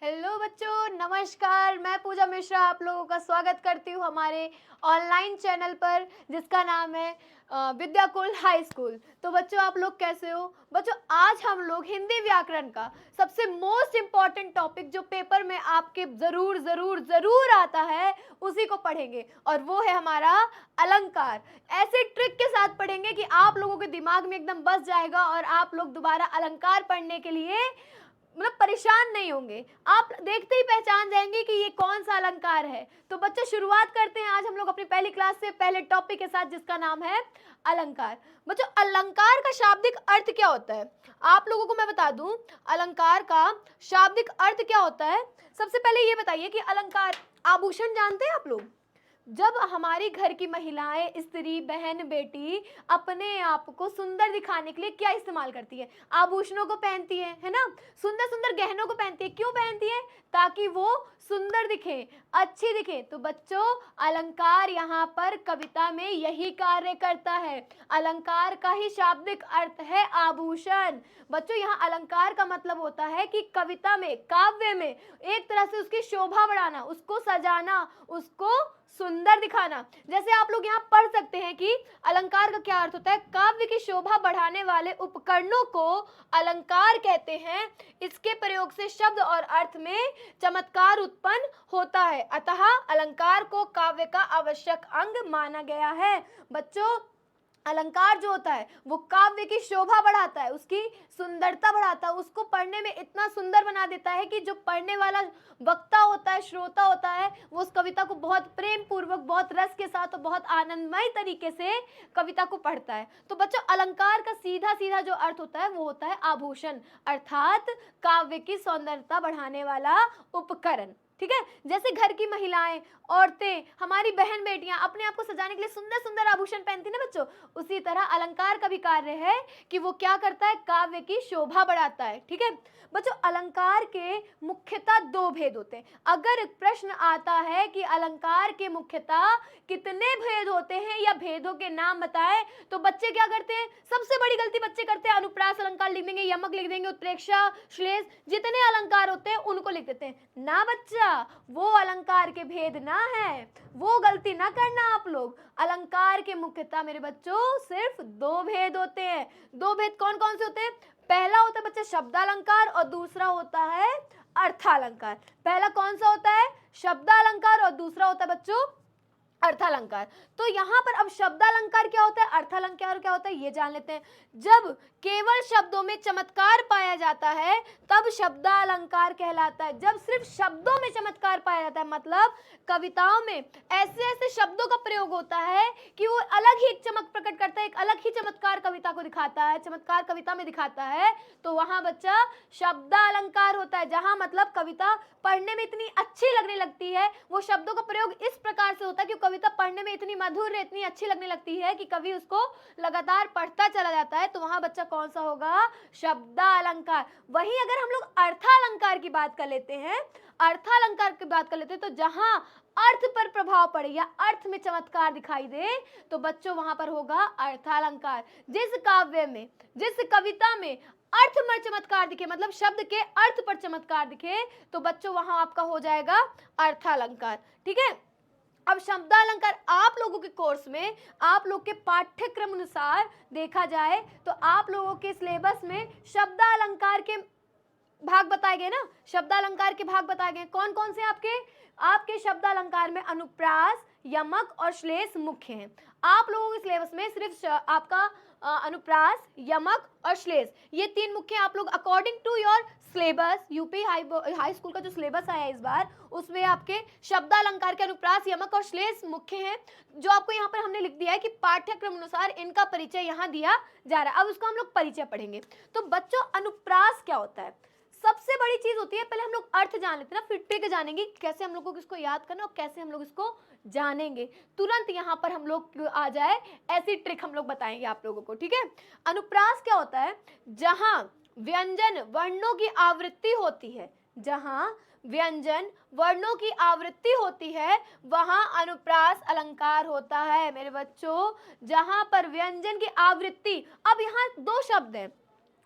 Hello बच्चों, नमस्कार। मैं पूजा मिश्रा आप लोगों का स्वागत करती हूँ हमारे ऑनलाइन चैनल पर जिसका नाम है विद्याकुल हाई स्कूल। तो बच्चों, आप लोग कैसे हो? बच्चों, आज हम लोग हिंदी व्याकरण का सबसे मोस्ट इम्पॉर्टेंट टॉपिक जो पेपर में आपके ज़रूर ज़रूर ज़रूर आता है उसी को पढ़ेंगे, और वो है हमारा अलंकार। ऐसे ट्रिक के साथ पढ़ेंगे कि आप लोगों के दिमाग में एकदम बस जाएगा और आप लोग दोबारा अलंकार पढ़ने के लिए मतलब परेशान नहीं होंगे। आप देखते ही पहचान जाएंगे कि ये कौन सा अलंकार है। तो बच्चों, शुरुआत करते हैं आज हम लोग अपनी पहली क्लास से पहले टॉपिक के साथ जिसका नाम है अलंकार। बच्चों, अलंकार का शाब्दिक अर्थ क्या होता है? आप लोगों को मैं बता दूं, अलंकार का शाब्दिक अर्थ क्या होता है। सबसे पहले ये बताइए कि अलंकार आभूषण जानते हैं आप लोग? जब हमारी घर की महिलाएं, स्त्री, बहन, बेटी अपने आप को सुंदर दिखाने के लिए क्या इस्तेमाल करती है? आभूषणों को पहनती है ना? सुंदर सुंदर गहनों को पहनती है। क्यों पहनती है? ताकि वो सुंदर दिखे, अच्छी दिखे। तो बच्चों, अलंकार यहाँ पर कविता में यही कार्य करता है। अलंकार का ही शाब्दिक अर्थ है आभूषण। बच्चों, यहाँ अलंकार का मतलब होता है कि कविता में, काव्य में एक तरह से उसकी शोभा बढ़ाना, उसको सजाना, उसको सुंदर दिखाना। जैसे आप लोग यहाँ पढ़ सकते हैं कि अलंकार का क्या अर्थ होता है। काव्य की शोभा बढ़ाने वाले उपकरणों को अलंकार कहते हैं। इसके प्रयोग से शब्द और अर्थ में चमत्कार उत्पन्न होता है, अतः अलंकार को काव्य का आवश्यक अंग माना गया है। बच्चों, अलंकार जो होता है वो काव्य की शोभा बढ़ाता है, उसकी सुंदरता बढ़ाता है, उसको पढ़ने में इतना सुंदर बना देता है कि जो पढ़ने वाला वक्ता होता है, श्रोता होता है, वो उस कविता को बहुत प्रेम पूर्वक, बहुत रस के साथ और बहुत आनंदमय तरीके से कविता को पढ़ता है। तो बच्चों, अलंकार का सीधा सीधा जो अर्थ होता है वो होता है आभूषण, अर्थात काव्य की सौंदर्यता बढ़ाने वाला उपकरण। ठीक है? जैसे घर की महिलाएं, औरतें, हमारी बहन बेटियां अपने आप को सजाने के लिए सुंदर सुंदर आभूषण पहनती है ना बच्चों, उसी तरह अलंकार का भी कार्य है कि वो क्या करता है, काव्य की शोभा बढ़ाता है। ठीक है बच्चों, अलंकार के मुख्यतः दो भेद होते हैं। अगर प्रश्न आता है कि अलंकार के मुख्यतः कितने भेद होते हैं या भेदों के नाम बताएं, तो बच्चे क्या करते हैं, सबसे बड़ी गलती बच्चे करते हैं, अनुप्रास अलंकार लिख देंगे, यमक लिख देंगे, उत्प्रेक्षा, श्लेष, जितने अलंकार होते हैं उनको लिख देते हैं। ना बच्चा, वो अलंकार के भेद ना है, वो गलती ना करना आप लोग। अलंकार के मुख्यतः मेरे बच्चों सिर्फ दो भेद होते हैं। दो भेद कौन कौन से होते हैं? पहला होता है बच्चा शब्दालंकार और दूसरा होता है अर्थालंकार। पहला कौन सा होता है? शब्दालंकार, और दूसरा होता है बच्चों अर्थालंकार। तो यहां पर अब शब्दालंकार क्या होता है, अर्थालंकार क्या होता है, ये जान लेते हैं। जब केवल शब्दों में चमत्कार पाया जाता है तब शब्दालंकार कहलाता है। जब सिर्फ शब्दों में चमत्कार पाया जाता है, मतलब कविताओं में ऐसे ऐसे शब्दों का प्रयोग होता है कि वो अलग ही एक चमक प्रकट करता है, एक अलग ही चमत्कार कविता को दिखाता है, चमत्कार कविता में दिखाता है, तो वहां बच्चा शब्दालंकार होता है। जहां मतलब कविता पढ़ने में इतनी अच्छी लगने लगती है, वो शब्दों का प्रयोग इस प्रकार से होता है कि कविता पढ़ने में इतनी मधुर, इतनी अच्छी लगने लगती है कि कवि उसको लगातार पढ़ता चला जाता है, तो वहां बच्चा कौन सा होगा, शब्दालंकार। वहीं अगर हम लोग अर्थालंकार की बात कर लेते हैं, अर्थालंकार की बात कर लेते हैं, तो जहां अर्थ पर प्रभाव पड़े या अर्थ में चमत्कार दिखाई दे, तो बच्चों वहां पर होगा अर्थालंकार। जिस काव्य में, जिस कविता में अर्थ में चमत्कार दिखे, मतलब शब्द के अर्थ पर चमत्कार दिखे, तो बच्चों वहां आपका हो जाएगा अर्थालंकार। ठीक है? अब शब्दालंकार आप लोगों के कोर्स में, आप लोग के पाठ्यक्रम अनुसार देखा जाए तो आप लोगों के सिलेबस में शब्दालंकार के भाग बताए गए ना, शब्दालंकार के भाग बताए गए। कौन कौन से आपके आपके शब्दालंकार में अनुप्रास, यमक और श्लेष मुख्य हैं। आप लोगों के सिलेबस में सिर्फ आपका अनुप्रास, यमक और श्लेष, ये तीन मुख्य। आप लोग according to your syllabus, UP high school का जो सिलेबस आया इस बार, उसमें आपके शब्दालंकार के अनुप्रास, यमक और श्लेष मुख्य हैं, जो आपको यहाँ पर हमने लिख दिया है कि पाठ्यक्रम अनुसार इनका परिचय यहाँ दिया जा रहा है। अब उसका हम लोग परिचय पढ़ेंगे। तो बच्चों, अनुप्रास क्या होता है? सबसे बड़ी चीज होती है, पहले हम लोग अर्थ जान लेते हैं ना, फिर ट्रिक जानेंगे कैसे हम लोग को इसको याद करना और कैसे हम लोग इसको जानेंगे। तुरंत यहाँ पर हम लोग आ जाए ऐसी ट्रिक हम लोग बताएंगे आप लोगों को। ठीक है? अनुप्रास क्या होता है? जहां व्यंजन वर्णों की आवृत्ति होती है, जहां व्यंजन वर्णों की आवृत्ति होती है वहां अनुप्रास अलंकार होता है मेरे बच्चों। जहां पर व्यंजन की आवृत्ति, अब यहाँ दो शब्द हैं,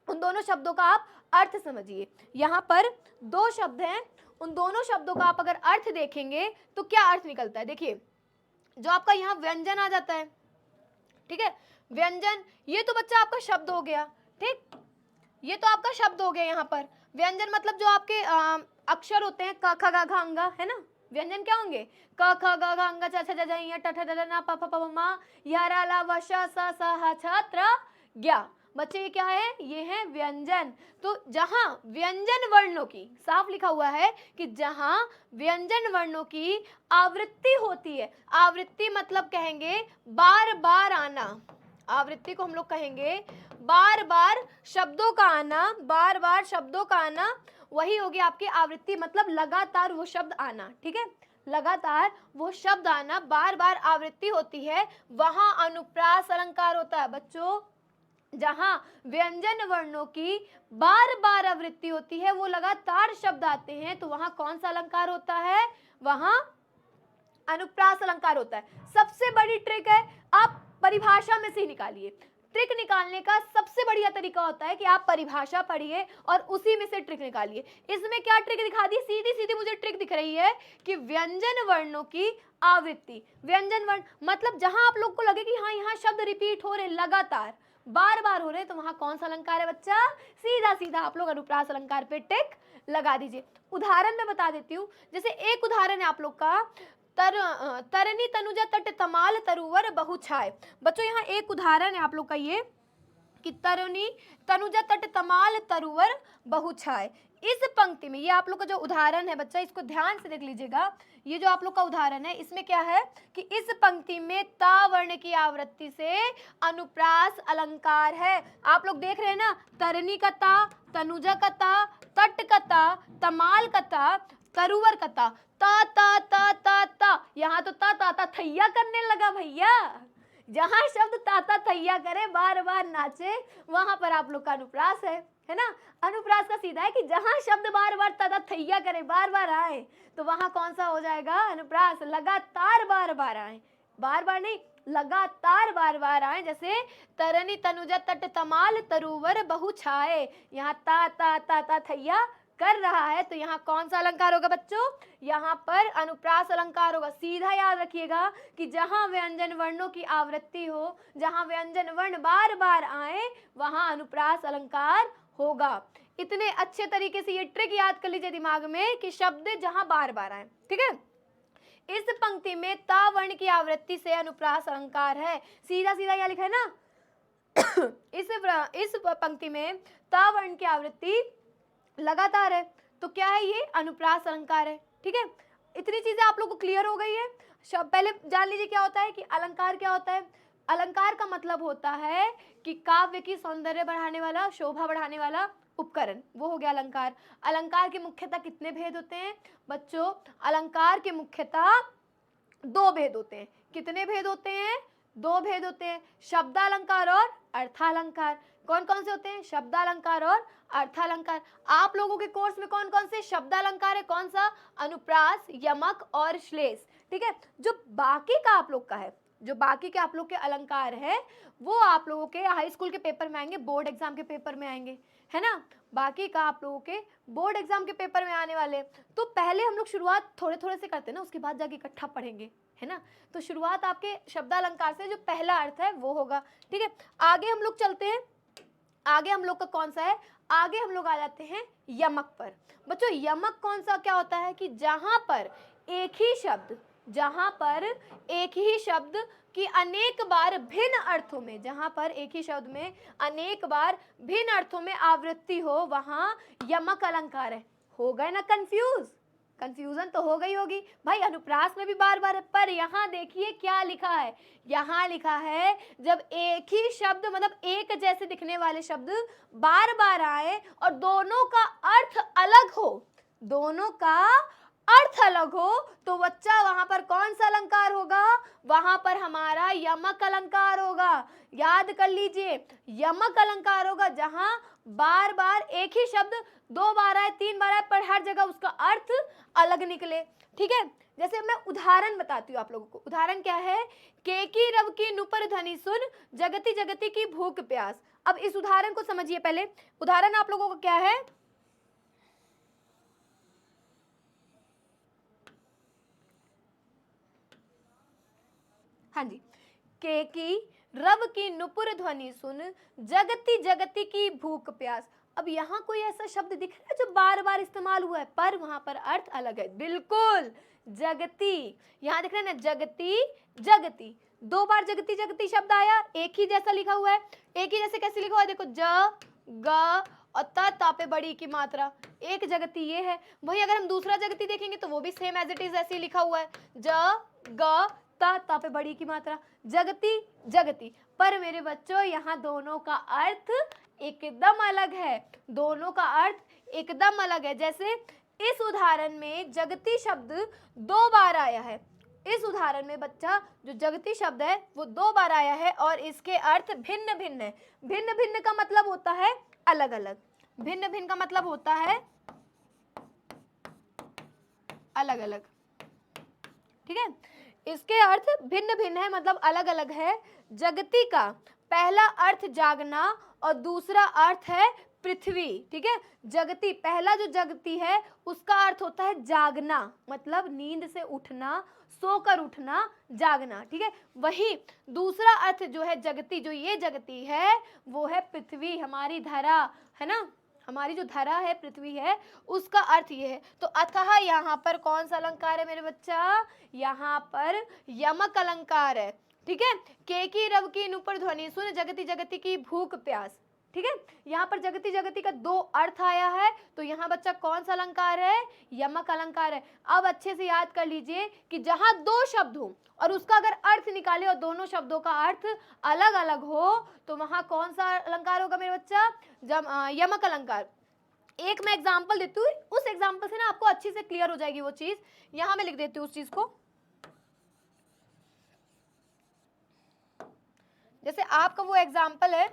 उन दोनों शब्दों का आप अर्थ समझिए। यहाँ पर दो शब्द हैं, उन दोनों शब्दों का आप अगर अर्थ देखेंगे तो क्या अर्थ निकलता है। देखिए, जो आपका यहाँ व्यंजन आ जाता है, ठीक है, व्यंजन, ये तो बच्चा आपका शब्द हो गया, ठीक, ये तो आपका शब्द हो गया। यहाँ पर व्यंजन मतलब जो आपके अक्षर होते हैं, क ख ग घ अंगा, है ना, व्यंजन क्या होंगे, क ख ग घ अंगा च छ ज ज य ट ठ ड ढ न प फ प ब म य र ल व श स स ह छ त्र ज्ञ। बच्चे ये क्या है, ये है व्यंजन। तो जहां व्यंजन वर्णों की, साफ लिखा हुआ है कि जहां व्यंजन वर्णों की आवृत्ति होती है, आवृत्ति मतलब कहेंगे बार बार आना, आवृत्ति को हम लोग कहेंगे बार बार शब्दों का आना, बार बार शब्दों का आना, वही होगी आपकी आवृत्ति, मतलब लगातार वो शब्द आना, ठीक है, लगातार वो शब्द आना, बार बार आवृत्ति होती है, वहां अनुप्रास अलंकार होता है। बच्चों, जहां व्यंजन वर्णों की बार बार आवृत्ति होती है, वो लगातार शब्द आते हैं, तो वहां कौन सा अलंकार होता है, वहां अनुप्रास अलंकार होता है। सबसे बड़ी ट्रिक है, आप परिभाषा में से ही निकालिए। ट्रिक निकालने का सबसे बढ़िया तरीका होता है कि आप परिभाषा पढ़िए और उसी में से ट्रिक निकालिए। इसमें क्या ट्रिक दिखा दी, सीधी सीधी मुझे ट्रिक दिख रही है कि व्यंजन वर्णों की आवृत्ति, व्यंजन वर्ण मतलब जहां आप लोग को लगे कि हाँ यहाँ शब्द रिपीट हो रहे, लगातार बार बार हो रहे, तो वहां कौन सा अलंकार है बच्चा, सीधा सीधा आप लोग अनुप्रास अलंकार पे टिक लगा दीजिए। उदाहरण मैं बता देती हूँ, जैसे एक उदाहरण है आप लोग का, तरनी तनुजा तट तमाल तरुवर बहुछाय। बच्चों यहाँ एक उदाहरण है आप लोग का ये कि तरनी तनुजा तट तमाल तरुवर बहुछाय। इस पंक्ति में, ये आप लोग का जो उदाहरण है बच्चा, इसको ध्यान से देख लीजिएगा, ये जो आप लोग का उदाहरण है इसमें क्या है कि इस पंक्ति में ता वर्ण की आवृत्ति से अनुप्रास अलंकार है। आप लोग देख रहे हैं ना, तरनी का ता, तनुजा का ता, तट का ता, तमाल का ता, तरुवर का ता, ता ता ता ता ता, यहाँ तो ता ता ता थैया करने लगा भैया। जहां शब्द ताता थैया करे, बार बार नाचे, वहां पर आप लोग का अनुप्रास है ना। अनुप्रास का सीधा है कि जहां शब्द बार बार ताता थैया करे, बार बार आए, तो वहां कौन सा हो जाएगा, अनुप्रास, लगातार बार बार आए, बार बार नहीं, लगातार बार बार आए। जैसे तरनी तनुजा तट तमाल तरुवर बहुछाए, यहाँ ता ता ता ता थैया कर रहा है, तो यहाँ कौन सा अलंकार होगा बच्चों, यहाँ पर अनुप्रास अलंकार होगा। सीधा याद रखिएगा कि जहां व्यंजन वर्णों की आवृत्ति हो, जहां व्यंजन वर्ण बार बार आए, वहां अनुप्रास अलंकार होगा। इतने अच्छे तरीके से ये ट्रिक याद कर लीजिए दिमाग में कि शब्द जहां बार बार आए, ठीक है। इस पंक्ति में ता वर्ण की आवृत्ति से अनुप्रास अलंकार है, सीधा सीधा क्या लिखा है ना इस पंक्ति में ता वर्ण की आवृत्ति लगातार है, तो क्या है, ये अनुप्रास अलंकार है, ठीक है। इतनी चीजें आप लोग को क्लियर हो गई है। पहले जान लीजिए क्या होता है कि अलंकार क्या होता है। अलंकार का मतलब होता है कि काव्य की सौंदर्य बढ़ाने वाला, शोभा बढ़ाने वाला उपकरण, वो हो गया अलंकार। अलंकार के मुख्यतः कितने भेद होते हैं बच्चों, अलंकार के मुख्यतः दो भेद होते हैं। कितने भेद होते हैं, दो भेद होते हैं, शब्दालंकार और अर्थालंकार। कौन कौन से होते हैं, शब्दालंकार और अर्थालंकार। आप लोगों के कोर्स में कौन कौन से शब्दालंकार है, कौन सा, अनुप्रास, यमक और श्लेष, ठीक है। जो बाकी का आप लोग का है, जो बाकी के आप लोग के अलंकार है, वो आप लोगों के हाई स्कूल के पेपर में आएंगे, बोर्ड एग्जाम के पेपर में आएंगे, है ना। बाकी का आप लोगों के बोर्ड एग्जाम के पेपर में आने वाले। तो पहले हम लोग शुरुआत थोड़े थोड़े से करते हैं ना, उसके बाद जाके इकट्ठा पढ़ेंगे, है ना। तो शुरुआत आपके शब्दालंकार से, जो पहला अर्थ है वो होगा, ठीक है। आगे हम लोग चलते हैं, आगे हम लोग का कौन सा है, आगे हम लोग आ जाते हैं यमक पर। बच्चों यमक कौन सा क्या होता है कि जहां पर एक ही शब्द, जहां पर एक ही शब्द की अनेक बार भिन्न अर्थों में, जहां पर एक ही शब्द में अनेक बार भिन्न अर्थों में आवृत्ति हो, वहां यमक अलंकार है। हो गए ना कंफ्यूज, कंफ्यूजन तो हो गई होगी भाई, अनुप्रास में भी बार बार है, पर यहाँ देखिए क्या लिखा है, यहाँ लिखा है जब एक ही शब्द, मतलब एक जैसे दिखने वाले शब्द बार बार आए और दोनों का अर्थ अलग हो, दोनों का अर्थ अलग हो, तो बच्चा वहां पर कौन सा अलंकार होगा, वहां पर हमारा यमक अलंकार होगा। याद कर लीजिए, यमक अलंकार होगा जहां बार बार एक ही शब्द दो बार आए, तीन बार आए, पर हर जगह उसका अर्थ अलग निकले, ठीक है। जैसे मैं उदाहरण बताती हूँ आप लोगों को। उदाहरण क्या है, केकी रव की नुपर ध्वनि सुन, जगती जगती की भूख प्यास। अब इस उदाहरण को समझिए पहले। उदाहरण आप लोगों का क्या है, हाँ जी, के की रव की नुपुर ध्वनि सुन, जगती जगती की भूख प्यास। अब यहाँ कोई ऐसा शब्द दिख रहा है जो बार बार इस्तेमाल हुआ है, पर वहां पर अर्थ अलग है। बिल्कुल, जगती, यहाँ दिख रहा है ना, जगती जगती, 2 बार जगती जगती शब्द आया, एक ही जैसा लिखा हुआ है। एक ही जैसे कैसे लिखा हुआ है, देखो, ज ग और ता पे बड़ी की मात्रा, एक जगती ये है। वही अगर हम दूसरा जगती देखेंगे तो वो भी सेम एज इट इज ऐसे ही लिखा हुआ है, ज ग ता पे बड़ी की मात्रा, जगती जगती। पर मेरे बच्चों यहाँ दोनों का अर्थ एकदम अलग है, दोनों का अर्थ एकदम अलग है। जैसे इस उदाहरण में जगती शब्द 2 बार आया है, इस उदाहरण में बच्चा जो जगती शब्द है वो 2 बार आया है और इसके अर्थ भिन्न भिन्न है। भिन्न भिन्न का मतलब होता है अलग अलग, भिन्न भिन्न का मतलब होता है अलग अलग, ठीक है। इसके अर्थ भिन्न भिन्न है, मतलब अलग अलग है। जगती का पहला अर्थ जागना और दूसरा अर्थ है पृथ्वी, ठीक है। जगती, पहला जो जगती है उसका अर्थ होता है जागना, मतलब नींद से उठना, सोकर उठना, जागना, ठीक है। वही दूसरा अर्थ जो है जगती, जो ये जगती है वो है पृथ्वी, हमारी धरा है ना, हमारी जो धरा है, पृथ्वी है, उसका अर्थ ये है। तो अतः यहाँ पर कौन सा अलंकार है मेरे बच्चा, यहाँ पर यमक अलंकार है, ठीक है। के की रव की नुपुर ध्वनि सुन, जगती जगती की भूख प्यास, ठीक है। यहाँ पर जगती जगती का 2 अर्थ आया है, तो यहाँ बच्चा कौन सा अलंकार है, यमक अलंकार है। अब अच्छे से याद कर लीजिए कि जहां 2 शब्द हो और उसका अगर अर्थ निकाले और दोनों शब्दों का अर्थ अलग अलग हो तो वहां कौन सा अलंकार होगा मेरे बच्चा, यमक अलंकार। एक मैं एग्जाम्पल देती हूँ, उस एग्जाम्पल से ना आपको अच्छी से क्लियर हो जाएगी वो चीज। यहां मैं लिख देती हूँ उस चीज को। जैसे आपका वो एग्जाम्पल है,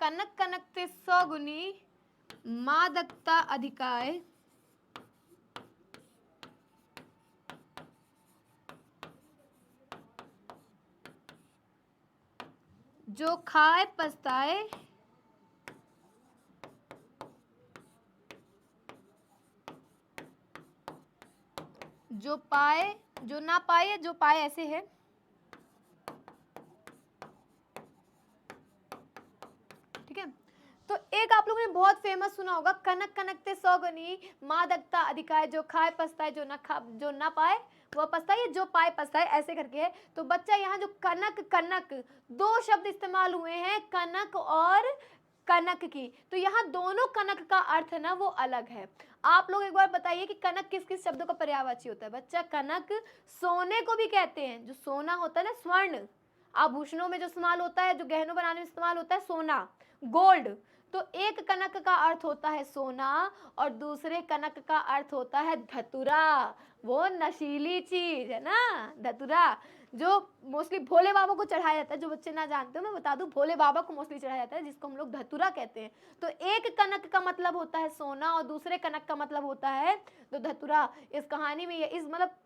कनक कनकते 100 गुनी मादकता अधिकाय, जो खाए पछताए, जो पाए जो ना पाए, जो पाए ऐसे है, ठीक है। तो एक आप लोगों ने बहुत फेमस सुना होगा, कनक कनकते 100 गुनी मादकता अधिकाय, जो खाए पछताए, जो ना पाए वह पछताए, जो पाए पछताए, ऐसे करके है। तो बच्चा यहाँ जो कनक कनक 2 शब्द इस्तेमाल हुए हैं, कनक और कनक की, तो यहाँ दोनों कनक का अर्थ है ना वो अलग है। आप लोग एक बार बताइए कि कनक किस किस शब्दों का पर्यायवाची होता है। बच्चा, कनक सोने को भी कहते हैं, जो सोना होता है ना, स्वर्ण आभूषणों में जो इस्तेमाल होता है, जो गहनों बनाने में इस्तेमाल होता है, सोना, गोल्ड। तो एक कनक का अर्थ होता है सोना और दूसरे कनक का अर्थ होता है धतुरा, वो नशीली चीज है ना, धतुरा, जो मोस्टली भोले बाबा को चढ़ाया जाता है। जो बच्चे ना जानते हो मैं बता दूं, भोले बाबा को मोस्टली चढ़ाया जाता है, जिसको हम लोग धतुरा कहते हैं। तो एक कनक का मतलब होता है सोना और दूसरे कनक का मतलब होता है तो धतुरा। इस कहानी में इस मतलब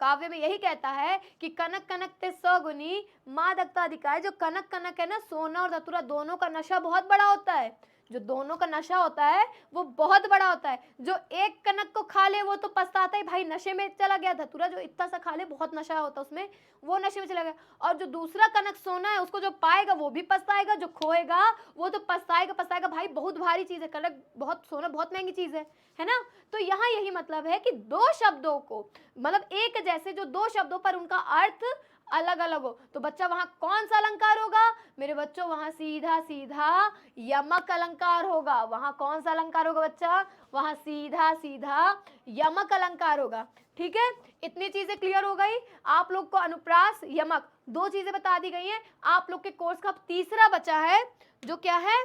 काव्य में यही कहता है कि कनक कनक ते 100 गुनी मादकता अधिकाय, जो कनक कनक है ना, सोना और धतूरा दोनों का नशा बहुत बड़ा होता है। जो दोनों का नशा होता है वो बहुत बड़ा होता है। जो एक कनक को खा ले वो तो पछताता ही, भाई नशे में चला गया। धतूरा जो इतना सा खा ले, बहुत नशा होता है उसमें, वो नशे में चला गया। और जो दूसरा कनक सोना है, उसको जो पाएगा वो भी पछताएगा, जो खोएगा वो तो पछताएगा पछताएगा। भाई बहुत भारी चीज है कनक, बहुत सोना बहुत महंगी चीज है ना। तो यहाँ यही मतलब है कि 2 शब्दों को, मतलब एक जैसे जो 2 शब्दों पर उनका अर्थ अलग अलग हो, तो बच्चा वहां कौन सा अलंकार होगा मेरे बच्चों, वहां सीधा सीधा यमक अलंकार होगा। वहां कौन सा अलंकार होगा बच्चा, वहां सीधा सीधा यमक अलंकार होगा। ठीक है, इतनी चीजें क्लियर हो गई आप लोग को। अनुप्रास, यमक, 2 चीजें बता दी गई हैं। आप लोग के कोर्स का तीसरा बचा है जो क्या है,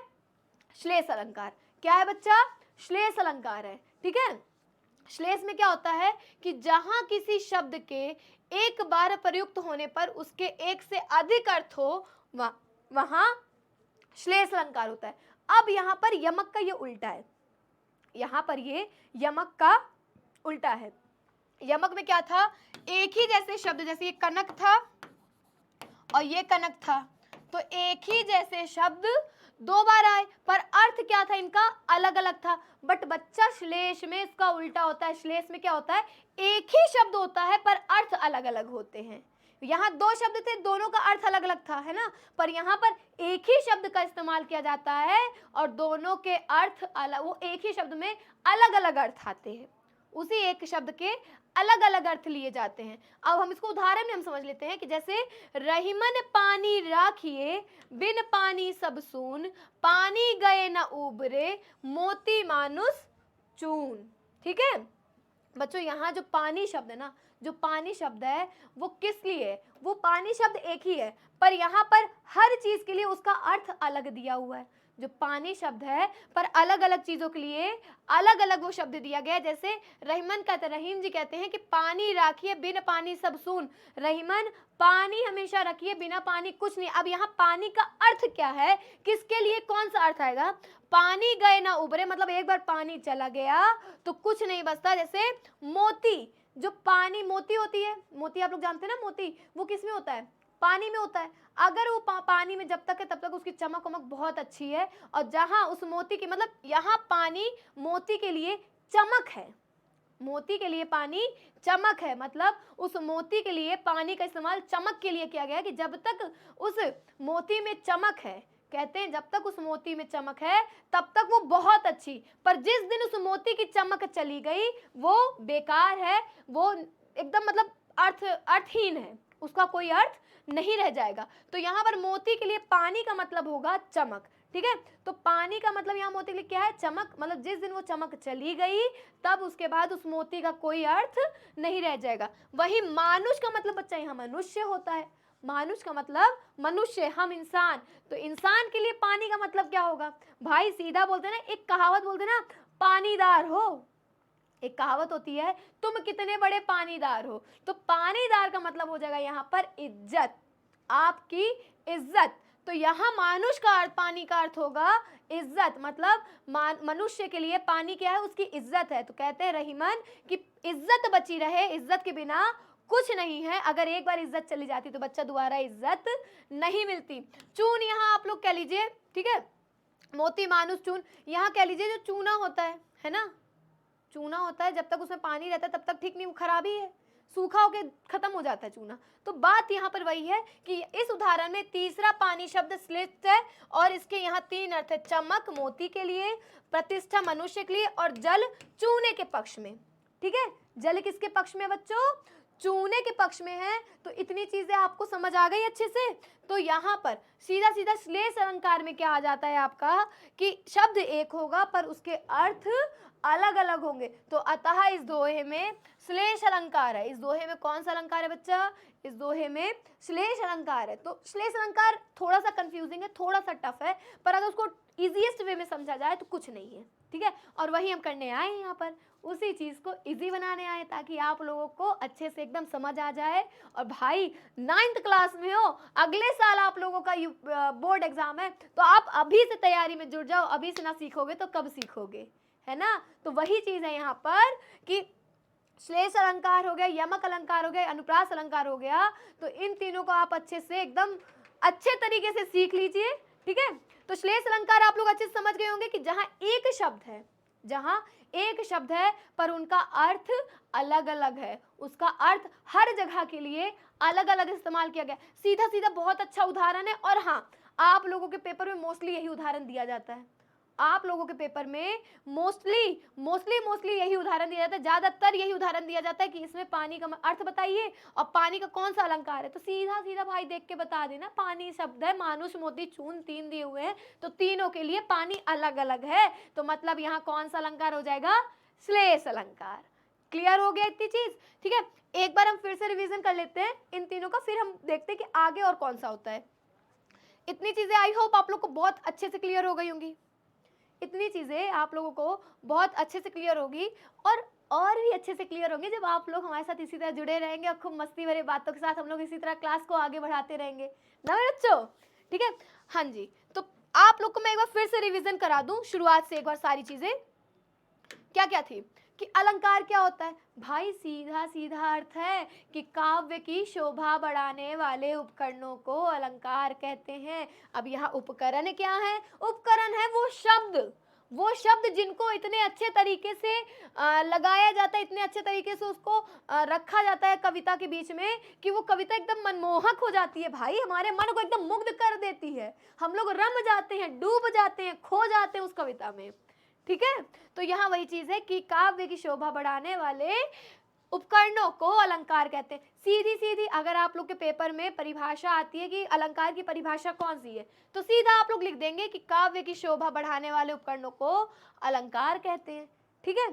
श्लेष अलंकार। क्या है बच्चा, श्लेष अलंकार है। ठीक है। श्लेष में क्या होता है कि जहां किसी शब्द के एक बार प्रयुक्त होने पर उसके एक से अधिक अर्थ हो वहां श्लेष अलंकार होता है। अब यहां पर यमक का ये उल्टा है, यहां पर ये यमक का उल्टा है। यमक में क्या था, एक ही जैसे शब्द, जैसे ये कनक था और ये कनक था, तो एक ही जैसे शब्द दो बार आए पर अर्थ क्या था इनका, अलग अलग था। बट बच्चा श्लेष में इसका उल्टा होता है। श्लेष में क्या होता है, एक ही शब्द होता है पर अर्थ अलग अलग होते हैं। यहाँ दो शब्द थे, दोनों का अर्थ अलग अलग था, है ना, पर यहाँ पर एक ही शब्द का इस्तेमाल किया जाता है और दोनों के अर्थ अलग, वो एक ही शब्द में अलग अलग अर्थ आते हैं, उसी एक शब्द के अलग अलग अर्थ लिए जाते हैं। अब हम इसको उदाहरण में हम समझ लेते हैं कि जैसे रहीमन पानी राखिए बिन पानी सब सून, पानी गए न उबरे मोती मानुस चून। ठीक है बच्चों, यहाँ जो पानी शब्द है ना, जो पानी शब्द है वो किस लिए है, वो पानी शब्द एक ही है पर यहाँ पर हर चीज के लिए उसका अर्थ अलग दिया हुआ है। जो पानी शब्द है पर अलग अलग चीजों के लिए अलग अलग वो शब्द दिया गया है। जैसे रहीमन कहते, रहीम जी कहते हैं कि पानी राखिए बिन पानी सब सून, रहीमन पानी हमेशा रखिए, बिना पानी कुछ नहीं। अब यहाँ पानी का अर्थ क्या है, किसके लिए कौन सा अर्थ आएगा, पानी गए ना उबरे, मतलब एक बार पानी चला गया तो कुछ नहीं बचता। जैसे मोती, जो पानी मोती होती है, मोती आप लोग जानते हैं ना, मोती वो किस में होता है, पानी में होता है। अगर वो पानी में जब तक है तब तक उसकी चमक वमक बहुत अच्छी है, और जहां उस मोती की, मतलब यहाँ पानी मोती के लिए चमक है, मोती के लिए पानी चमक है, मतलब उस मोती के लिए पानी का इस्तेमाल चमक के लिए किया गया है कि जब तक उस मोती में चमक है, कहते हैं जब तक उस मोती में चमक है तब तक वो बहुत अच्छी, पर जिस दिन उस मोती की चमक चली गई वो बेकार है, वो एकदम मतलब अर्थहीन है, उसका कोई अर्थ नहीं रह जाएगा। तो यहाँ पर मोती के लिए पानी का मतलब होगा चमक। ठीक है, तो पानी का मतलब यहाँ मोती के लिए क्या है, चमक, मतलब जिस दिन वो चमक चली गई तब उसके बाद उस मोती का कोई अर्थ नहीं रह जाएगा। वही मानुष का मतलब बच्चा यहाँ मनुष्य होता है, मानुष का मतलब मनुष्य, हम इंसान, तो इंसान के लिए पानी का मतलब क्या होगा भाई, सीधा बोलते ना, एक कहावत बोलते ना, पानीदार हो, एक कहावत होती है तुम कितने बड़े पानीदार हो, तो पानीदार का मतलब हो जाएगा यहाँ पर इज्जत, आपकी इज्जत। तो यहाँ मानुष का अर्थ, पानी का अर्थ होगा इज्जत, मतलब मनुष्य के लिए पानी क्या है, उसकी इज्जत है। तो कहते हैं रहीमन कि इज्जत बची रहे, इज्जत के बिना कुछ नहीं है, अगर एक बार इज्जत चली जाती तो बच्चा दोबारा इज्जत नहीं मिलती। चून यहाँ आप लोग कह लीजिए, ठीक है, मोती मानुष चून, यहाँ कह लीजिए जो चूना होता है ना, चूना होता है, जब तक उसमें पानी रहता है तब तक ठीक नहीं, वो खराब ही है, सूखा होके खत्म हो जाता है चूना। तो बात यहाँ पर वही है कि इस उदाहरण में तीसरा पानी शब्द श्लेष है और इसके यहाँ तीन अर्थ है, चमक मोती के लिए, प्रतिष्ठा मनुष्य के लिए, और जल चूने के पक्ष में। ठीक है, जल किसके पक्ष में बच्चों, चूने के पक्ष में है। तो इतनी चीजें आपको समझ आ गई अच्छे से। तो यहाँ पर सीधा सीधा श्लेष अलंकार में क्या आ जाता है आपका कि शब्द एक होगा पर उसके अर्थ अलग अलग होंगे। तो अतः इस दोहे में श्लेष अलंकार है। इस दोहे में कौन सा अलंकार है बच्चा, इस दोहे में श्लेष अलंकार है। तो श्लेष अलंकार थोड़ा सा कंफ्यूजिंग है, थोड़ा सा टफ है, पर अगर उसको इजीएस्ट वे में समझा जाए तो कुछ नहीं है। ठीक है, और वही हम करने आए हैं यहाँ पर, उसी चीज को इजी बनाने आए ताकि आप लोगों को अच्छे से एकदम समझ आ जाए। और भाई 9th क्लास में हो, अगले साल आप लोगों का बोर्ड एग्जाम है, तो आप अभी से तैयारी में जुट जाओ, अभी से ना सीखोगे तो कब सीखोगे, है ना। तो वही चीज है यहाँ पर कि श्लेष अलंकार हो गया, यमक अलंकार हो गया, अनुप्रास अलंकार हो गया, तो इन तीनों को आप अच्छे से एकदम अच्छे तरीके से सीख लीजिए। ठीक है, तो श्लेष अलंकार आप लोग अच्छे से समझ गए होंगे कि जहां एक शब्द है, जहां एक शब्द है पर उनका अर्थ अलग अलग है, उसका अर्थ हर जगह के लिए अलग अलग इस्तेमाल किया गया। सीधा सीधा बहुत अच्छा उदाहरण है। और हाँ, आप लोगों के पेपर में मोस्टली यही उदाहरण दिया जाता है, आप लोगों के पेपर में मोस्टली यही उदाहरण दिया जाता है, ज्यादातर यही उदाहरण दिया जाता है कि इसमें पानी का अर्थ बताइए और पानी का कौन सा अलंकार है। तो सीधा सीधा भाई देख के बता देना, पानी शब्द है, मानुष मोती चून तीन दिए हुए हैं, तो तीनों के लिए पानी अलग अलग है, तो मतलब यहाँ कौन सा अलंकार हो जाएगा, श्लेष अलंकार। क्लियर हो गया इतनी चीज। ठीक है, एक बार हम फिर से रिवीजन कर लेते हैं इन तीनों का, फिर हम देखते हैं कि आगे और कौन सा होता है। इतनी चीजें आई होप आप लोग को बहुत अच्छे से क्लियर हो गई होंगी। इतनी चीज़ें आप लोगों को बहुत अच्छे से क्लियर होगी और भी अच्छे से क्लियर होंगे जब आप लोग हमारे साथ इसी तरह जुड़े रहेंगे और खूब मस्ती भरे बातों के साथ हम लोग इसी तरह क्लास को आगे बढ़ाते रहेंगे ना मेरे बच्चों। ठीक है, हाँ जी। तो आप लोग को मैं एक बार फिर से रिवीजन करा दूं शुरुआत से एक बार सारी चीजें क्या क्या थी कि अलंकार क्या होता है भाई। सीधा सीधा अर्थ है कि काव्य की शोभा बढ़ाने वाले उपकरणों को अलंकार कहते हैं। अब यहाँ उपकरण क्या है? उपकरण है वो शब्द जिनको इतने अच्छे तरीके से लगाया जाता है, इतने अच्छे तरीके से उसको रखा जाता है कविता के बीच में कि वो कविता एकदम मनमोहक हो जाती है भाई, हमारे मन को एकदम मुग्ध कर देती है, हम लोग रम जाते हैं, डूब जाते हैं, खो जाते हैं उस कविता में। ठीक है, तो यहाँ वही चीज है कि काव्य की शोभा बढ़ाने वाले उपकरणों को अलंकार कहते हैं। सीधी सीधी अगर आप लोग के पेपर में परिभाषा आती है कि अलंकार की परिभाषा कौन सी है, तो सीधा आप लोग लिख देंगे कि काव्य की शोभा बढ़ाने वाले उपकरणों को अलंकार कहते हैं। ठीक है,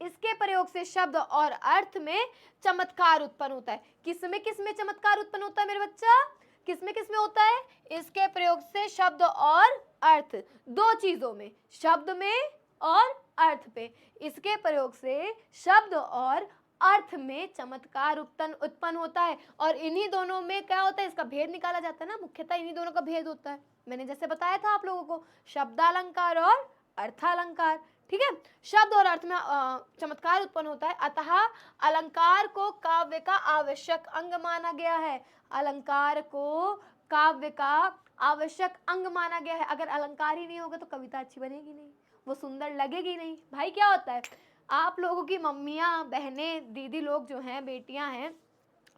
इसके प्रयोग से शब्द और अर्थ में चमत्कार उत्पन्न होता है। किसमें चमत्कार उत्पन्न होता है मेरे बच्चा? किसमें होता है? इसके प्रयोग से शब्द और अर्थ, दो चीजों में, शब्द में और अर्थ पे, इसके प्रयोग से शब्द और अर्थ में चमत्कार उत्पन्न होता है। और इन्हीं दोनों में क्या होता है? इसका भेद निकाला जाता है ना, मुख्यतः इन्हीं दोनों का भेद होता है। मैंने जैसे बताया था आप लोगों को, शब्दालंकार और अर्थालंकार। ठीक है, शब्द और अर्थ में चमत्कार उत्पन्न होता है, अतः अलंकार को काव्य का आवश्यक अंग माना गया है। अलंकार को काव्य का आवश्यक अंग माना गया है। अगर अलंकार ही नहीं होगा तो कविता अच्छी बनेगी नहीं, वो सुंदर लगेगी नहीं। भाई क्या होता है, आप लोगों की मम्मियाँ, बहनें, दीदी लोग जो हैं, बेटियां हैं,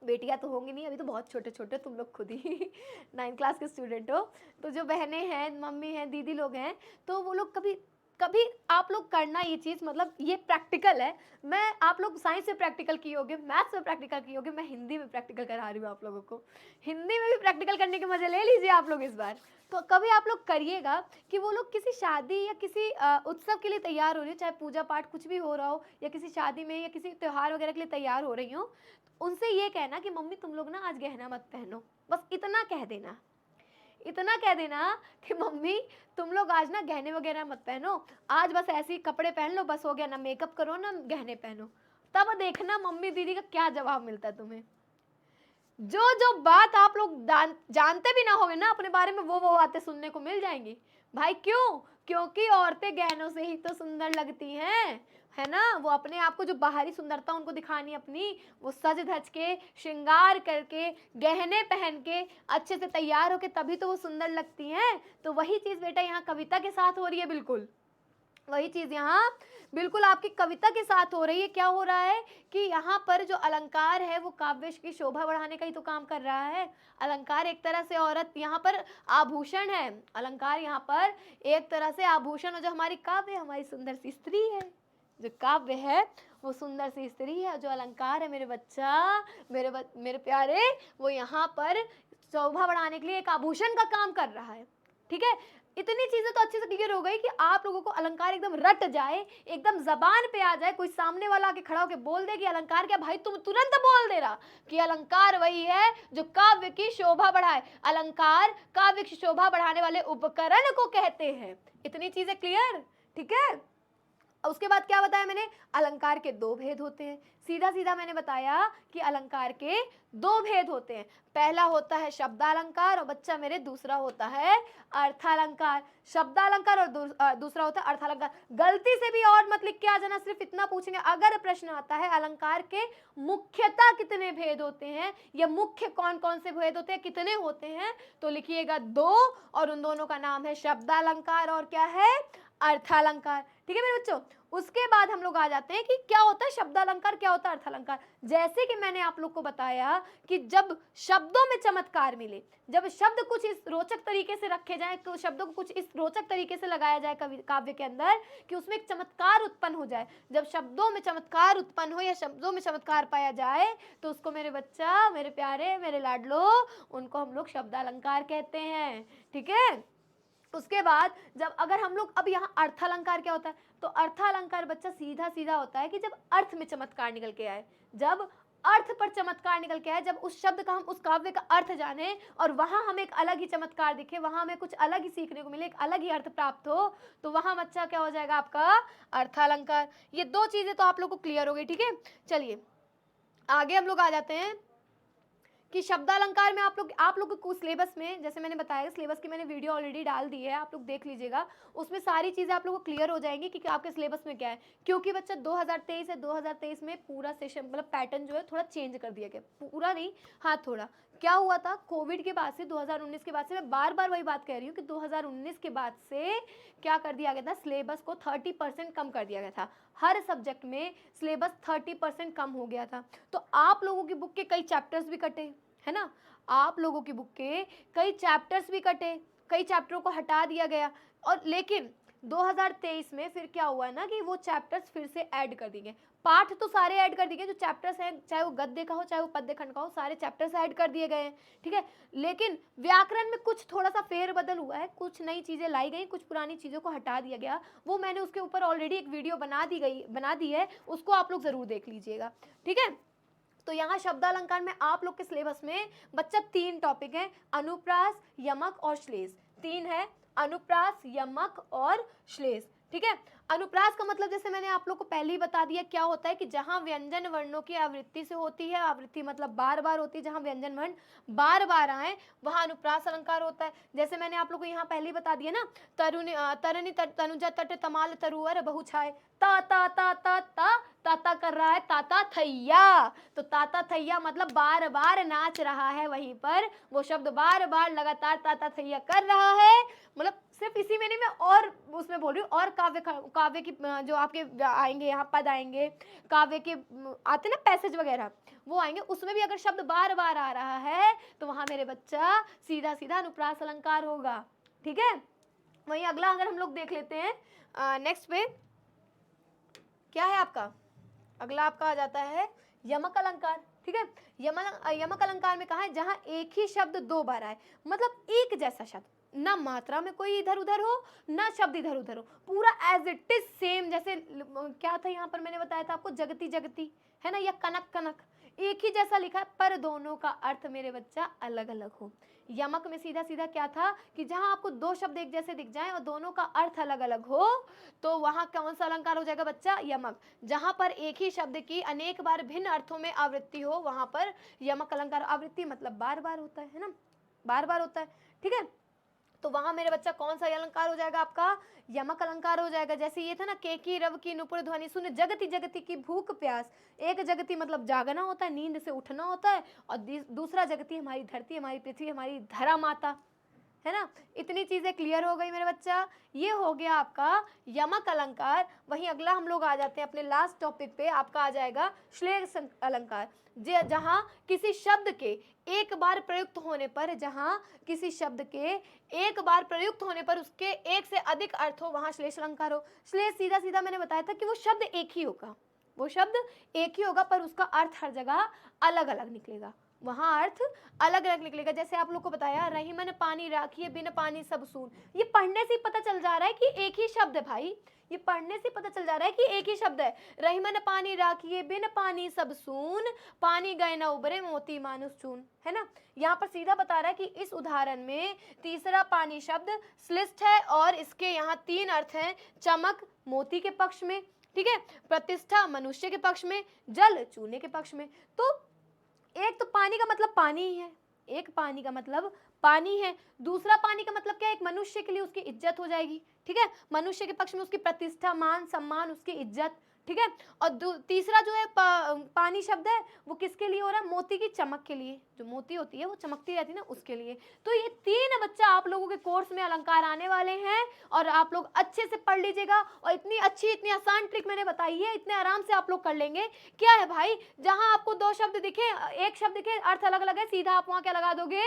बेटियां तो होंगी नहीं, अभी तो बहुत छोटे छोटे तुम लोग खुद ही 9th क्लास के स्टूडेंट हो, तो जो बहनें हैं, मम्मी हैं, दीदी लोग हैं, तो वो लोग कभी कभी आप लोग करना ये चीज़, मतलब ये प्रैक्टिकल है। मैं आप लोग साइंस में प्रैक्टिकल किए होगे, मैथ्स में प्रैक्टिकल किए होगे, मैं हिंदी में प्रैक्टिकल करा रही हूँ आप लोगों को। हिंदी में भी प्रैक्टिकल करने के मजे ले लीजिए आप लोग इस बार। तो कभी आप लोग करिएगा कि वो लोग किसी शादी या किसी उत्सव के लिए तैयार हो रही हो, चाहे पूजा पाठ कुछ भी हो रहा हो, या किसी शादी में या किसी त्योहार वगैरह के लिए तैयार हो रही हो, उनसे ये कहना कि मम्मी तुम लोग ना आज गहना मत पहनो, बस इतना कह देना, इतना कह देना कि मम्मी तुम लोग आज ना गहने वगैरह मत पहनो, आज बस ऐसे ही कपड़े पहन लो, बस हो गया, ना मेकअप करो ना गहने पहनो। तब देखना मम्मी दीदी का क्या जवाब मिलता है तुम्हें। जो जो बात आप लोग जानते भी ना होंगे ना अपने बारे में, वो बातें सुनने को मिल जाएंगी भाई। क्यों? क्योंकि औरतें गहनों से ही तो सुंदर लगती हैं, है ना। वो अपने आप को, जो बाहरी सुंदरता उनको दिखानी अपनी, वो सज धज के, श्रृंगार करके, गहने पहन के, अच्छे से तैयार होके, तभी तो वो सुंदर लगती हैं। तो वही चीज बेटा यहाँ कविता के साथ हो रही है, बिल्कुल वही चीज यहाँ बिल्कुल आपकी कविता के साथ हो रही है। क्या हो रहा है कि यहाँ पर जो अलंकार है वो काव्य की शोभा बढ़ाने का ही तो काम कर रहा है। अलंकार एक तरह से औरत यहाँ पर आभूषण है, अलंकार यहाँ पर एक तरह से आभूषण, और जो हमारी काव्य, हमारी सुंदर सी स्त्री है, जो काव्य है वो सुंदर सी स्त्री है, जो अलंकार है मेरे बच्चा, मेरे प्यारे, वो यहाँ पर शोभा बढ़ाने के लिए एक आभूषण का काम कर रहा है। ठीक है, इतनी चीजें तो अच्छे से क्लियर हो गई कि आप लोगों को अलंकार एकदम रट जाए, एकदम जबान पे आ जाए, कोई सामने वाला आके खड़ा होकर बोल दे कि अलंकार क्या, भाई तुम तुरंत बोल दे रहा कि अलंकार वही है जो काव्य की शोभा बढ़ाए। अलंकार काव्य की शोभा बढ़ाने वाले उपकरण को कहते हैं। इतनी चीजें क्लियर? ठीक है, उसके बाद क्या बताया मैंने? अलंकार के दो भेद होते हैं। सीधा सीधा मैंने बताया कि अलंकार के दो भेद होते हैं। पहला होता है शब्दालंकार, और बच्चा मेरे दूसरा होता है अर्थालंकार। शब्दालंकार और दूसरा होता है अर्थालंकार। गलती से भी और मत लिख के आ जाना, सिर्फ इतना पूछेंगे अगर प्रश्न आता है अलंकार के मुख्यतः कितने भेद होते हैं, या मुख्य कौन कौन से भेद होते हैं, कितने होते हैं, तो लिखिएगा दो, और उन दोनों का नाम है शब्दालंकार और क्या है? अर्थालंकार। ठीक है मेरे बच्चों, उसके बाद हम लोग आ जाते हैं कि क्या होता है शब्दालंकार, क्या होता है अर्थालंकार। जैसे कि मैंने आप लोग को बताया कि जब शब्दों में चमत्कार मिले, जब शब्द कुछ इस रोचक तरीके से रखे जाए, तो शब्दों को कुछ इस रोचक तरीके से लगाया जाए काव्य के अंदर कि उसमें एक चमत्कार उत्पन्न हो जाए, जब शब्दों में चमत्कार उत्पन्न हो या शब्दों में चमत्कार पाया जाए, तो उसको मेरे बच्चा, मेरे प्यारे, मेरे लाडलो, उनको हम लोग शब्दालंकार कहते हैं। ठीक है, उसके बाद जब अगर हम लोग, अब यहाँ अर्थालंकार क्या होता है, तो अर्थालंकार बच्चा सीधा सीधा होता है कि जब अर्थ में चमत्कार निकल के आए, जब अर्थ पर चमत्कार निकल के आए, जब उस शब्द का हम उस काव्य का अर्थ जाने और वहां हमें एक अलग ही चमत्कार दिखे, वहां हमें कुछ अलग ही सीखने को मिले, एक अलग ही अर्थ प्राप्त हो, तो वहां बच्चा क्या हो जाएगा आपका अर्थालंकार। ये दो चीजें तो आप लोग को क्लियर हो गई, ठीक है। चलिए आगे हम लोग आ जाते हैं कि शब्दालंकार में आप लोग को सिलेबस में, जैसे मैंने बताया सिलेबस की मैंने वीडियो ऑलरेडी डाल दी है, आप लोग देख लीजिएगा, उसमें सारी चीज़ें आप लोग को क्लियर हो जाएंगी कि आपके सिलेबस में क्या है। क्योंकि बच्चा 2023 है, 2023 में पूरा सेशन मतलब पैटर्न जो है थोड़ा चेंज कर दिया गया, पूरा नहीं, हाँ थोड़ा। क्या हुआ था कोविड के बाद से, 2019 के बाद से, मैं बार बार वही बात कह रही हूँ कि 2019 के बाद से क्या कर दिया गया था, सिलेबस को 30% कम कर दिया गया था। हर सब्जेक्ट में सिलेबस 30% कम हो गया था। तो आप लोगों की बुक के कई चैप्टर्स भी कटे, है ना, आप लोगों की बुक के कई चैप्टर्स भी कटे, कई चैप्टरों को हटा दिया गया। और लेकिन 2023 में फिर क्या हुआ ना कि वो चैप्टर्स फिर से ऐड कर दिए गए, पाठ तो सारे ऐड कर दिए गए, जो चैप्टर्स हैं चाहे वो गद्य का हो चाहे वो पद्य खंड का हो, सारे चैप्टर्स ऐड कर दिए गए हैं, ठीक है। लेकिन व्याकरण में कुछ थोड़ा सा फेरबदल हुआ है, कुछ नई चीजें लाई गई, कुछ पुरानी चीजों को हटा दिया गया। वो मैंने उसके ऊपर ऑलरेडी एक वीडियो बना दी है, उसको आप लोग जरूर देख लीजिएगा, ठीक है। तो यहाँ शब्दालंकार में आप लोग के सिलेबस में बच्चा 3 टॉपिक है, अनुप्रास, यमक और श्लेष। 3 है, अनुप्रास, यमक और श्लेष, ठीक है। अनुप्रास का मतलब जैसे मैंने आप लोग को पहले ही बता दिया क्या होता है कि जहां व्यंजन वर्णों की आवृत्ति से होती है, आवृत्ति मतलब बार बार होती है, जहां व्यंजन वर्ण बार बार आए वहां अनुप्रास अलंकार होता है। जैसे मैंने आप लोग को यहाँ पहले ही बता दिया ना, तरनी तनुजा तट तमाल तरुअर बहुछाए, ता ता ता ता ता ताता कर रहा है ताता थैया, तो ताता थैया मतलब बार बार नाच रहा है, वहीं पर वो शब्द बार बार लगातार ताता थैया कर रहा है। मतलब सिर्फ इसी में नहीं, मैं और उसमें बोल रही हूँ, और काव्य की जो आपके आएंगे यहाँ पद आएंगे, काव्य के आते ना पैसेज वगैरह वो आएंगे, उसमें भी अगर शब्द बार बार आ रहा है तो वहां मेरे बच्चा सीधा सीधा अनुप्रास अलंकार होगा, ठीक है। वहीं अगला अगर हम लोग देख लेते हैं नेक्स्ट पे क्या है आपका, अगला आपका आ जाता है यमक अलंकार, ठीक है। यमक अलंकार में कहा है जहां एक ही शब्द 2 बार आए, मतलब एक जैसा शब्द, ना मात्रा में कोई इधर उधर हो, ना शब्द इधर उधर हो, पूरा एज इट इज सेम। जैसे क्या था यहाँ पर मैंने बताया था आपको, जगती जगती है ना, या कनक कनक, एक ही जैसा लिखा है पर दोनों का अर्थ मेरे बच्चा अलग अलग हो। यमक में सीधा सीधा क्या था कि जहां आपको 2 शब्द एक जैसे दिख जाएं और दोनों का अर्थ अलग अलग हो, तो वहां कौन सा अलंकार हो जाएगा बच्चा, यमक। जहां पर एक ही शब्द की अनेक बार भिन्न अर्थों में आवृत्ति हो, वहां पर यमक अलंकार। आवृत्ति मतलब बार बार होता है ना, बार बार होता है, ठीक है। तो वहां मेरे बच्चा कौन सा अलंकार हो जाएगा आपका, यमक अलंकार हो जाएगा। जैसे ये था ना, केकी रव की नुपुर ध्वनि सुन जगती जगती की भूख प्यास, एक जगती मतलब जागना होता है, नींद से उठना होता है, और दूसरा जगती हमारी धरती, हमारी पृथ्वी, हमारी धरा माता, है ना। इतनी चीजें क्लियर हो गई मेरे बच्चा, ये हो गया आपका यमक अलंकार। वहीं अगला हम लोग आ जाते हैं अपने लास्ट टॉपिक पे, आपका आ जाएगा श्लेष अलंकार, जहां किसी शब्द के एक बार प्रयुक्त होने पर, जहां किसी शब्द के एक बार प्रयुक्त होने पर उसके एक से अधिक अर्थ हो, वहां श्लेष अलंकार हो। श्लेष सीधा सीधा मैंने बताया था कि वो शब्द एक ही होगा, वो शब्द एक ही होगा पर उसका अर्थ हर जगह अलग अलग निकलेगा, वहां अर्थ अलग अलग निकलेगा। जैसे आप लोग को बताया, रहीमन पानी राखिए बिन पानी सब सून, ये पढ़ने से पता चल जा रहा है कि एक ही शब्द है भाई, ये पढ़ने से पता चल जा रहा है कि एक ही शब्द है। रहीमन पानी राखिए बिन पानी सब सून, पानी गए न उबरे मोती मानुष चून, है ना। यहाँ पर सीधा बता रहा है कि इस उदाहरण में तीसरा पानी शब्द श्लिष्ट है और इसके यहाँ 3 अर्थ हैं, चमक मोती के पक्ष में, ठीक है, प्रतिष्ठा मनुष्य के पक्ष में, जल चूने के पक्ष में। तो एक तो पानी का मतलब पानी ही है, एक पानी का मतलब पानी है, दूसरा पानी का मतलब क्या है, एक मनुष्य के लिए उसकी इज्जत हो जाएगी, ठीक है, मनुष्य के पक्ष में उसकी प्रतिष्ठा, मान सम्मान, उसकी इज्जत, ठीक है। और तीसरा जो है पानी शब्द है, वो किसके लिए हो रहा है, मोती की चमक के लिए, जो मोती होती है वो चमकती रहती है ना, उसके लिए। तो ये 3 बच्चा आप लोगों के कोर्स में अलंकार आने वाले हैं, और आप लोग अच्छे से पढ़ लीजिएगा। और इतनी अच्छी इतनी आसान ट्रिक मैंने बताई है, इतने आराम से आप लोग कर लेंगे। क्या है भाई, जहां आपको 2 शब्द दिखे, एक शब्द दिखे, अर्थ अलग अलग है, सीधा आप वहां क्या लगा दोगे,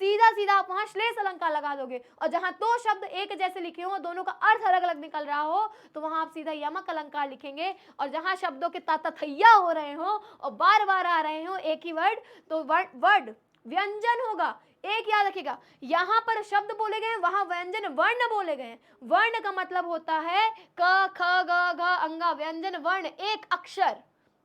सीधा सीधा आप वहां श्लेष अलंकार लगा दोगे। और जहां 2 शब्द एक जैसे लिखे हो, दोनों का अर्थ अलग अलग निकल रहा हो, तो वहां आप सीधा यमक अलंकार लिखेंगे। और जहां शब्दों के ताता थैया हो रहे हो और बार बार आ रहे हो एक ही वर्ड, तो वर्ड व्यंजन होगा। एक याद रखिएगा, यहां पर शब्द बोले गए, वहां व्यंजन वर्ण बोले गए। वर्ण का मतलब होता है क ख ग घ अंगा, व्यंजन वर्ण एक अक्षर,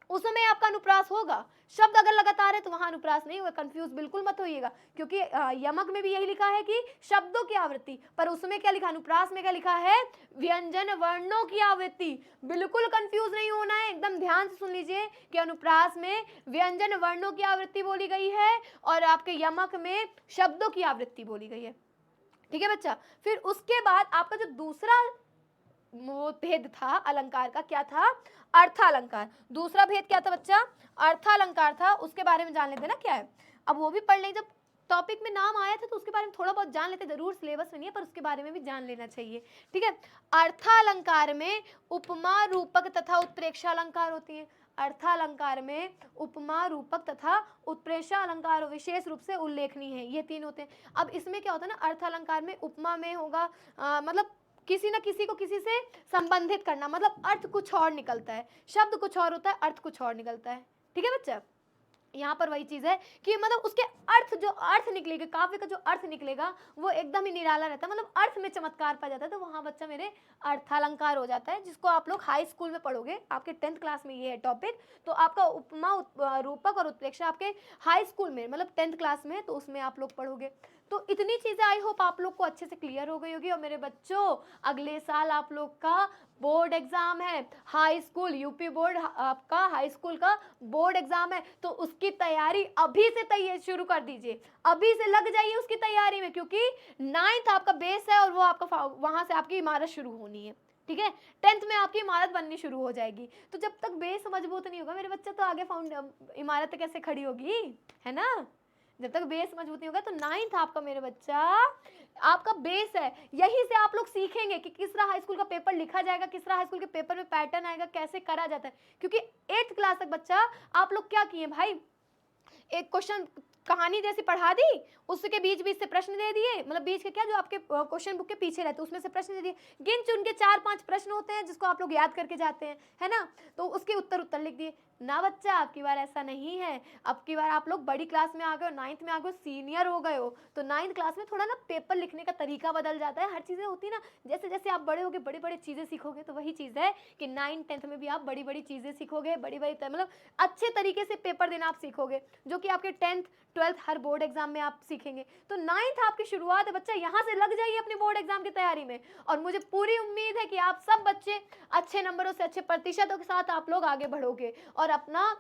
उस समय आपका अनुप्रास होगा। शब्द अगर लगातार है तो वहां अनुप्रास नहीं होगा। कंफ्यूज बिल्कुल मत होइएगा, क्योंकि यमक में भी यही लिखा है कि शब्दों की आवृत्ति, पर उसमें क्या लिखा, अनुप्रास में क्या लिखा है, व्यंजन वर्णों की आवृत्ति। बिल्कुल कंफ्यूज नहीं होना है, एकदम ध्यान से सुन लीजिए कि अनुप्रास में व्यंजन वर्णों की आवृत्ति बोली गई है और आपके यमक में शब्दों की आवृत्ति बोली गई है। ठीक है बच्चा। फिर उसके बाद आपका जो दूसरा वो भेद था अलंकार का, क्या था, अर्थालंकार। दूसरा भेद क्या था बच्चा, अर्थालंकार था। उसके बारे में जान लेते ना क्या है। अब वो भी पढ़ लें, जब टॉपिक में नाम आया था तो उसके बारे में थोड़ा बहुत जान लेते, जरूर सिलेबस में नहीं है पर उसके बारे में भी जान लेना चाहिए। ठीक है। अर्थालंकार में उपमा रूपक तथा उत्प्रेक्षा अलंकार होती है। अर्थालंकार में उपमा रूपक तथा उत्प्रेक्षा अलंकार विशेष रूप से उल्लेखनीय है, ये तीन होते हैं। अब इसमें क्या होता है ना, अर्थालंकार में उपमा में होगा मतलब किसी ना किसी को किसी से संबंधित करना, मतलब अर्थ कुछ और निकलता है, शब्द कुछ और होता है, अर्थ कुछ और निकलता है। ठीक है बच्चा। यहाँ पर वही चीज है कि मतलब उसके अर्थ, जो अर्थ निकलेगा, काव्य का जो अर्थ निकलेगा वो एकदम ही निराला रहता है, मतलब अर्थ में चमत्कार पा जाता है। तो वहां बच्चा मेरे अर्थालंकार हो जाता है, जिसको आप लोग हाई स्कूल में पढ़ोगे, आपके 10th क्लास में ये है टॉपिक। तो आपका उपमा रूपक और उत्प्रेक्षा आपके हाई स्कूल में मतलब 10th क्लास में है, तो उसमें आप लोग पढ़ोगे। तो इतनी चीजें आई होप आप लोग को अच्छे से क्लियर हो गई होगी। और मेरे बच्चों, अगले साल आप लोग का बोर्ड एग्जाम है, हाई स्कूल यूपी बोर्ड, आपका हाई स्कूल का बोर्ड एग्जाम है, तो उसकी तैयारी अभी से तैयारी शुरू कर दीजिए, अभी से लग जाइए उसकी तैयारी में, क्योंकि 9th आपका बेस है और वो आपका वहां से आपकी इमारत शुरू होनी है। ठीक है। 10th में आपकी इमारत बननी शुरू हो जाएगी। तो जब तक बेस मजबूत नहीं होगा मेरे बच्चे, तो आगे इमारत कैसे खड़ी होगी, है ना। जब तक बेस मजबूत नहीं होगा, तो 9th आपका मेरे बच्चा आपका बेस है। यहीं से आप लोग सीखेंगे कि किस तरह हाई स्कूल का पेपर लिखा जाएगा, किस तरह हाई स्कूल के पेपर में पैटर्न आएगा, कैसे करा जाता है। क्योंकि 8th क्लास तक बच्चा आप लोग क्या किए भाई, एक क्वेश्चन कहानी जैसी पढ़ा दी, उसके बीच बीच से प्रश्न दे दिए, मतलब बीच के क्या, जो आपके क्वेश्चन बुक के पीछे रहते हैं उसमें से प्रश्न दे दिए, गिन चुन के 4-5 प्रश्न होते हैं जिसको आप लोग याद करके जाते हैं, है ना। तो उसके उत्तर लिख दिए ना बच्चा। अब की बार ऐसा नहीं है, अब की बार आप लोग बड़ी क्लास में आ गए हो, 9th में आ गए हो, सीनियर हो गए हो, तो 9th क्लास में थोड़ा ना पेपर लिखने का तरीका बदल जाता है, हर चीजें होती है ना, जैसे जैसे आप बड़े होगे बड़ी बड़ी चीजें सीखोगे। तो वही चीज है कि 9th 10th में भी आप बड़ी बड़ी चीजें सीखोगे, बड़ी बड़ी मतलब अच्छे तरीके से पेपर देना आप सीखोगे, जो कि आपके 10th 12th हर बोर्ड एग्जाम में आप सीखेंगे। तो 9th आपकी शुरुआत है बच्चा, यहाँ से लग जाइए अपनी बोर्ड एग्जाम की तैयारी में। और मुझे पूरी उम्मीद है कि आप सब बच्चे अच्छे नंबरों से, अच्छे प्रतिशतों के साथ आप लोग आगे बढ़ोगे और अपना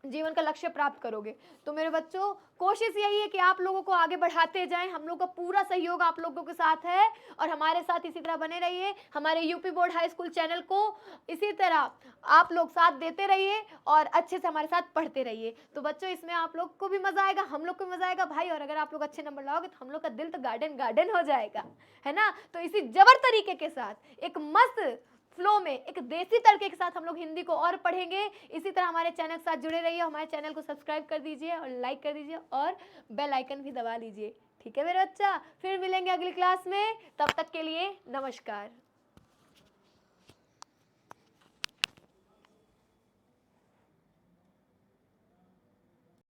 जीवन का लक्ष्य प्राप्त करोगे। तो मेरे बच्चों, कोशिश यही है कि आप लोगों को आगे बढ़ाते जाएं, हम लोग का पूरा सहयोग आप लोगों के साथ है, और हमारे साथ इसी तरह बने रहिए। हमारे UP board high school channel को इसी तरह आप लोग साथ देते रहिए और अच्छे से हमारे साथ पढ़ते रहिए। तो बच्चों, इसमें आप लोग को भी मजा आएगा, हम लोग को भी मजा आएगा भाई, और अगर आप लोग अच्छे नंबर लाओगे तो हम लोग का दिल तो गार्डन गार्डन हो जाएगा, है ना। तो इसी जबर तरीके के साथ एक मस्त फ्लो में, एक देसी तड़के के साथ हम लोग हिंदी को और पढ़ेंगे। इसी तरह हमारे चैनल के साथ जुड़े रहिए, हमारे चैनल को सब्सक्राइब कर दीजिए और लाइक कर दीजिए और बेल आइकन भी दबा लीजिए। ठीक है मेरे बच्चा, फिर मिलेंगे अगली क्लास में, तब तक के लिए नमस्कार।